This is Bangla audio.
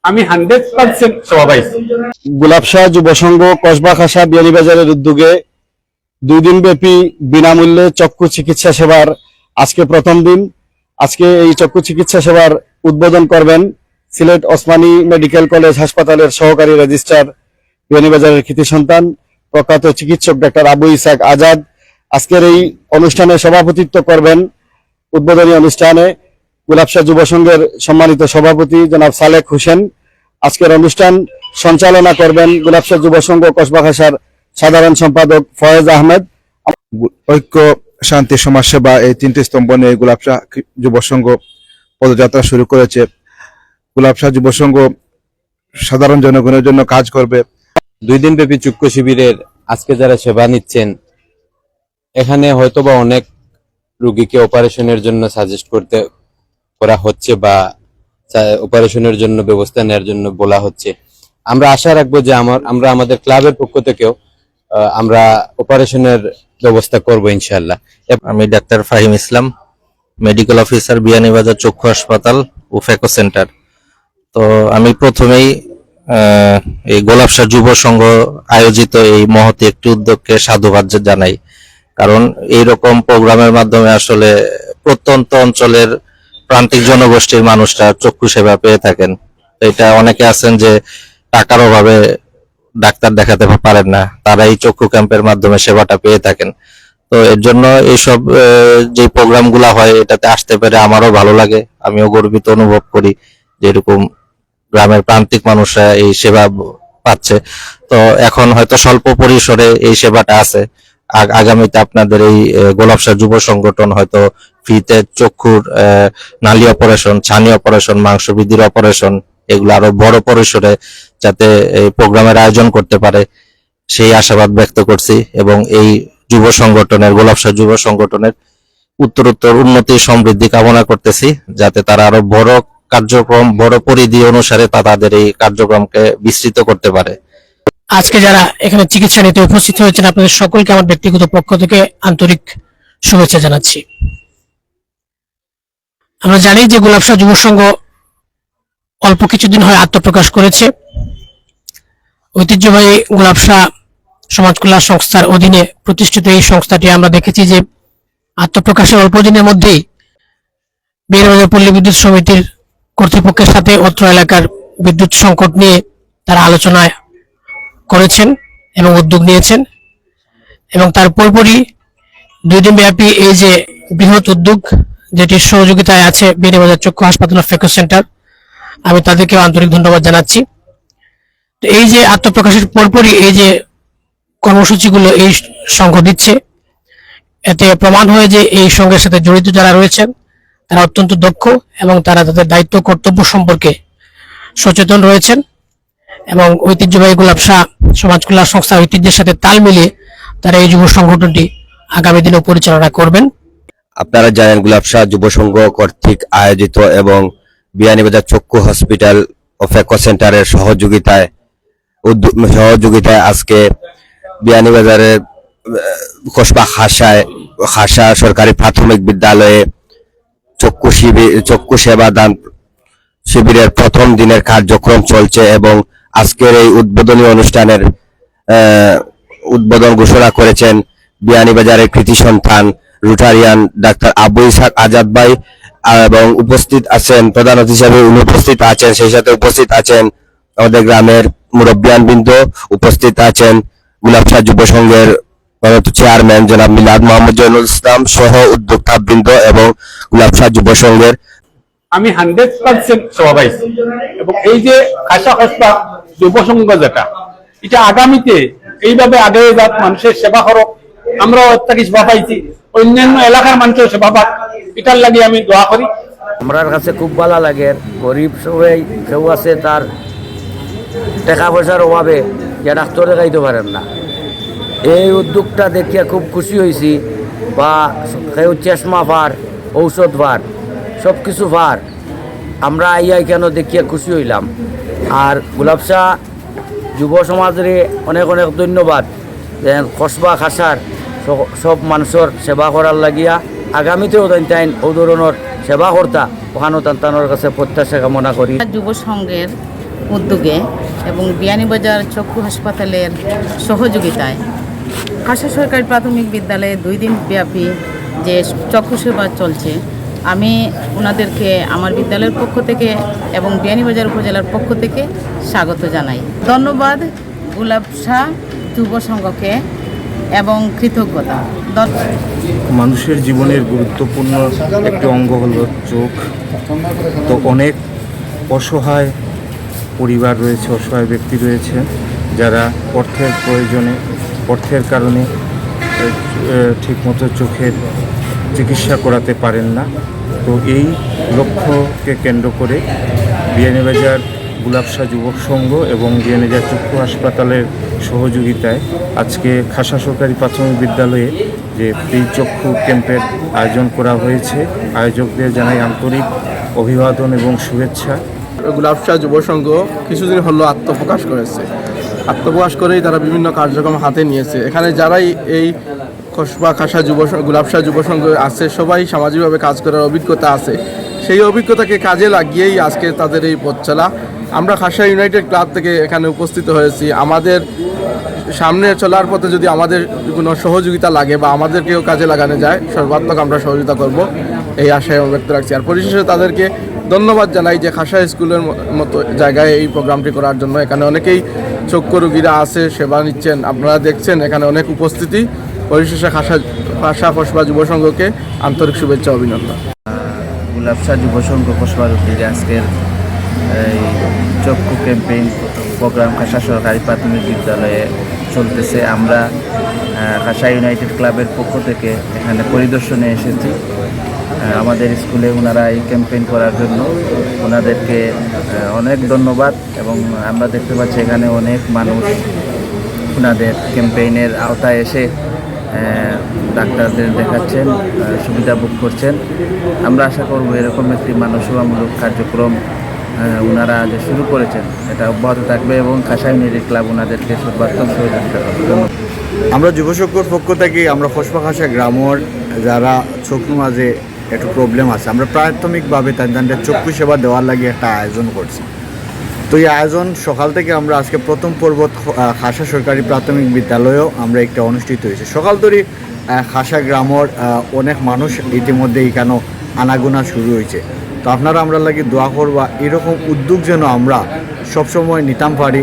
আমি 100% সভাবাইছি। গোলাপশাহ যুব সংঘ কসবা খাসা বিয়ানীবাজারের উদ্যোগে 2 দিন ব্যাপী বিনামূল্যে চক্ষু চিকিৎসা সেবার আজকে প্রথম দিন। আজকে এই চক্ষু চিকিৎসা সেবার উদ্বোধন করবেন সিলেট ওসমানী মেডিকেল কলেজ হাসপাতালের সহকারী রেজিস্ট্রার বিয়ানীবাজারের কৃতি সন্তান প্রখ্যাত চিকিৎসক ডাক্তার আবু ইসাক আজাদ। আজকের এই অনুষ্ঠানে সভাপতিত্ব করবেন উদ্বোধনী অনুষ্ঠানে গোলাপশাহ যুব সংঘের সম্মানিত সভাপতি জনাব সালেক হোসেন। আজকের অনুষ্ঠান সঞ্চালনা করবেন গোলাপশাহ যুব সংঘ কসবা খাসার সাধারণ সম্পাদক ফয়েজ আহমেদ। ঐক্য, শান্তি, সমাজসেবা এই 3টি স্তম্ভ নিয়ে গোলাপশাহ যুব সংঘ পদযাত্রা শুরু করেছে। গোলাপশাহ যুব সংঘ সাধারণ জনগণের জন্য কাজ করবে। 2 দিন ব্যাপী চক্ষু শিবিরের আজকে যারা সেবা নিচ্ছেন, এখানে হয়তোবা অনেক রোগীকে অপারেশনের জন্য সাজেস্ট করা হচ্ছে বা অপারেশনের জন্য ব্যবস্থা নেওয়ার জন্য বলা হচ্ছে। আমরা আশা রাখবো যে আমরা আমাদের ক্লাবের পক্ষ থেকেও আমরা অপারেশনের ব্যবস্থা করব ইনশাআল্লাহ। আমি ডাক্তার ফাহিম ইসলাম, মেডিকেল অফিসার বিয়ানীবাজার চক্ষু হাসপাতাল ও ফেকো সেন্টার। তো আমি প্রথমেই এই গোলাপশাহ যুব সংঘ আয়োজিত এই মহতি একটি উদ্যোগকে সাধুবাদ জানাই। কারণ এইরকম প্রোগ্রামের মাধ্যমে আসলে প্রত্যন্ত অঞ্চলের প্রান্তিক জনগোষ্ঠীর মানুষরা চক্ষু সেবা পেয়ে থাকেন। এটা অনেকে আছেন যে টাকার অভাবে ডাক্তার দেখাতে পারেন না, তারা এই চক্ষু ক্যাম্পের মাধ্যমে সেবাটা পেয়ে থাকেন। তো এর জন্য এইসব যে প্রোগ্রামগুলো হয় এটাতে আসতে পেরে আমারও ভালো লাগে, আমিও গর্বিত অনুভব করি যে এরকম গ্রামের প্রান্তিক মানুষরা এই সেবা পাচ্ছে। তো এখন হয়তো স্বল্প পরিসরে এই সেবাটা আছে, আগামীতে আপনাদের এই গোলাপশাহ যুব সংগঠন হয়তো ফ্রিতে চক্ষুর নালী অপারেশন, ছানি অপারেশন, মাংস বৃদ্ধির অপারেশন এগুলো আরো বড় পরিসরে যাতে এই প্রোগ্রামের আয়োজন করতে পারে সেই আশাবাদ ব্যক্ত করছি। এবং এই যুব সংগঠনের, গোলাপশাহ যুব সংগঠনের উত্তরোত্তর উন্নতি সমৃদ্ধি কামনা করতেছি, যাতে তারা আরো বড় কার্যক্রম, বড় পরিধি অনুসারে তাদের এই কার্যক্রমকে বিস্তৃত করতে পারে। আজকে যারা এখানে চিকিৎসা নিতে উপস্থিত হয়েছেন আপনাদের সকলকে আমার ব্যক্তিগত পক্ষ থেকে আন্তরিক শুভেচ্ছা জানাচ্ছি। আমরা জানি যে গোলাপশাহ যুব সংঘ অল্প কিছুদিন হয় আত্মপ্রকাশ করেছে। ঐতিহ্যবাহী গোলাপশাহ সমাজ কল্যাণ সংস্থার অধীনে প্রতিষ্ঠিত এই সংস্থাটি আমরা দেখেছি যে আত্মপ্রকাশের অল্প দিনের মধ্যেই বিয়ানীবাজার পল্লী বিদ্যুৎ সমিতির কর্তৃপক্ষের সাথে অত্র এলাকার বিদ্যুৎ সংকট নিয়ে তারা আলোচনা করেছেন এবং উদ্যোগ নিয়েছেন। এবং তার পরপরই 2 দিন ব্যাপী এই যে বৃহৎ উদ্যোগ, যেটির সহযোগিতায় আছে বিয়ানীবাজার চক্ষু হাসপাতাল ও ফেকো সেন্টার, আমি তাদেরকেও আন্তরিক ধন্যবাদ জানাচ্ছি। তো এই যে আত্মপ্রকাশের পরপরই এই যে কর্মসূচিগুলো এই সংঘ দিচ্ছে, এতে প্রমাণ হয় যে এই সংঘের সাথে জড়িত যারা রয়েছেন তারা অত্যন্ত দক্ষ এবং তারা তাদের দায়িত্ব কর্তব্য সম্পর্কে সচেতন রয়েছেন এবং ঐতিহ্যবাহী গোলাপশাহ সমাজ কল্যাণ সংস্থার ঐতিহ্যের সাথে তাল মিলিয়ে তারা এই যুব সংগঠনটি আগামী দিনে পরিচালনা করবেন। আপনারা জানেন গোলাপশাহ যুব সংঘ কর্তৃক আয়োজিত এবং বিয়ানীবাজার চক্ষু হসপিটাল ও ফেকো সেন্টারের সহযোগিতায় আজকে বিয়ানীবাজারের কসবা খাসা সরকারি প্রাথমিক বিদ্যালয়ে চক্ষু সেবা দান শিবিরের প্রথম দিনের কার্যক্রম চলছে এবং আজকের এই উদ্বোধনী অনুষ্ঠানের উদ্বোধন ঘোষণা করেছেন বিয়ানীবাজারের কৃতি সন্তান রোটারিয়ান ডাক্তার আবু ইসাক আজাদ ভাই। এবং উপস্থিত আছেন, প্রধান অতিথি হিসেবে উনি উপস্থিত আছেন, সেই সাথে উপস্থিত আছেন আমাদের গ্রামের মুরব্বিয়ান বৃন্দ, উপস্থিত আছেন গোলাপশাহ যুব সংঘের চেয়ারম্যান জনাব মিলাদ মোহাম্মদ জয়নুল ইসলাম সহ উদ্যোক্তা বৃন্দ এবং গোলাপশাহ যুব সংঘের। আমি 100% সভাবাইছি। এবং এই যে খাসা খসবা যুব সংঘ যেটা, এটা আগামীতে এইভাবে আগে যাক, মানুষের সেবা করো, আমরাও একটা সেবা পাইছি, অন্যান্য এলাকার মানুষের সেবা পাক, এটার লাগে আমি দোয়া করি। আমার কাছে খুব ভালো লাগে, গরিব সবাই কেউ আছে তার টাকা পয়সার অভাবে যে ডাক্তার দেখাইতে পারেন না, এই উদ্যোগটা দেখিয়া খুব খুশি হয়েছি। বা কেউ চশমা পার, ঔষধ পার, সব কিছু পার, আমরা আইয়া কেন দেখিয়া খুশি হইলাম। আর গোলাপশাহ যুব সমাজের অনেক অনেক ধন্যবাদ যে কসবা খাসার সব মানুষের সেবা করার লাগিয়া আগামীতেও তাই ও ধরনের সেবা কর্তা ওখানো তান্তানোর কাছে প্রত্যাশা কামনা করি। যুব সংঘের উদ্যোগে এবং বিয়ানীবাজার চক্ষু হাসপাতালের সহযোগিতায় খাসা সরকারি প্রাথমিক বিদ্যালয়ে 2 দিন ব্যাপী যে চক্ষু সেবা চলছে, আমি ওনাদেরকে আমার বিদ্যালয়ের পক্ষ থেকে এবং বিয়ানীবাজার উপজেলার পক্ষ থেকে স্বাগত জানাই। ধন্যবাদ গুলাবশা যুব সংঘকে এবং কৃতজ্ঞতা। মানুষের জীবনের গুরুত্বপূর্ণ একটি অঙ্গ হলো চোখ। তো অনেক অসহায় পরিবার রয়েছে, অসহায় ব্যক্তি রয়েছে যারা অর্থের প্রয়োজনে, অর্থের কারণে ঠিকমতো চোখের চিকিৎসা করাতে পারেন না। তো এই লক্ষ্যকে কেন্দ্র করে বিয়ানীবাজার গুলাবশা যুবক সংঘ এবং বিয়ানীবাজার চক্ষু হাসপাতালের সহযোগিতায় আজকে খাসা সরকারি প্রাথমিক বিদ্যালয়ে যে ফ্রি চক্ষু ক্যাম্পের আয়োজন করা হয়েছে। আয়োজকদের জানাই আন্তরিক অভিবাদন এবং শুভেচ্ছা। গুলাবশা যুব সংঘ কিছুদিন হলো আত্মপ্রকাশ করেছে। আত্মপ্রকাশ করেই তারা বিভিন্ন কার্যক্রম হাতে নিয়েছে। এখানে যারাই এই কসবা খাসা গুলাবশা যুব সংঘ আছে, সবাই সামাজিকভাবে কাজ করার অভিজ্ঞতা আছে। সেই অভিজ্ঞতাকে কাজে লাগিয়েই আজকে তাদের এই পথ চলা। আমরা খাসা ইউনাইটেড ক্লাব থেকে এখানে উপস্থিত হয়েছি। আমাদের সামনে চলার পথে যদি আমাদের কোনো সহযোগিতা লাগে বা আমাদেরকেও কাজে লাগানো যায়, সর্বাত্মক আমরা সহযোগিতা করব, এই আশায় ব্যক্ত রাখছি। আর পরিশেষে তাদেরকে ধন্যবাদ জানাই যে খাসা স্কুলের মতো জায়গায় এই প্রোগ্রামটি করার জন্য। এখানে অনেকেই চক্ষু রোগীরা আছে, সেবা নিচ্ছেন, আপনারা দেখছেন এখানে অনেক উপস্থিতি। পরিশেষে খাসা কসবা যুব সংঘকে আন্তরিক শুভেচ্ছা, অভিনন্দন। গুলাবশা যুব সংঘ কসবার উদ্যোগে আজকের এই চক্ষু ক্যাম্পেইন প্রোগ্রাম খাসা সরকারি প্রাথমিক বিদ্যালয়ে চলতেছে। আমরা খাসা ইউনাইটেড ক্লাবের পক্ষ থেকে এখানে পরিদর্শনে এসেছি। আমাদের স্কুলে ওনারা এই ক্যাম্পেইন করার জন্য ওনাদেরকে অনেক ধন্যবাদ। এবং আমরা দেখতে পাচ্ছি এখানে অনেক মানুষ ওনাদের ক্যাম্পেইনের আওতায় এসে ডাক্তারদের দেখাচ্ছেন, সুবিধা ভোগ করছেন। আমরা আশা করব এরকম একটি মানবসেবামূলক কার্যক্রম ওনারা যে শুরু করেছেন এটা অব্যাহত থাকবে এবং খাসা ইউনাইটেড ক্লাব ওনাদেরকে সর্বাত্মক সহযোগিতা করবে। আমরা যুব সংঘর পক্ষ থেকে আমরা কসবা খাসা গ্রামের যারা চক্ষু মাঝে একটু প্রবলেম আছে, আমরা প্রাথমিকভাবে তাদের চক্ষু সেবা দেওয়ার লাগে একটা আয়োজন করছি। তো এই আয়োজন সকাল থেকে আমরা আজকে প্রথম পর্ব খাসা সরকারি প্রাথমিক বিদ্যালয়েও আমরা একটা অনুষ্ঠিত হয়েছে। সকাল ধরে খাসা গ্রামের অনেক মানুষ ইতিমধ্যে এখানেও আনাগোনা শুরু হয়েছে। তো আপনারা আমরা লাগে দোয়া করবা এরকম উদ্যোগ যেন আমরা সবসময় নিতাম পারি।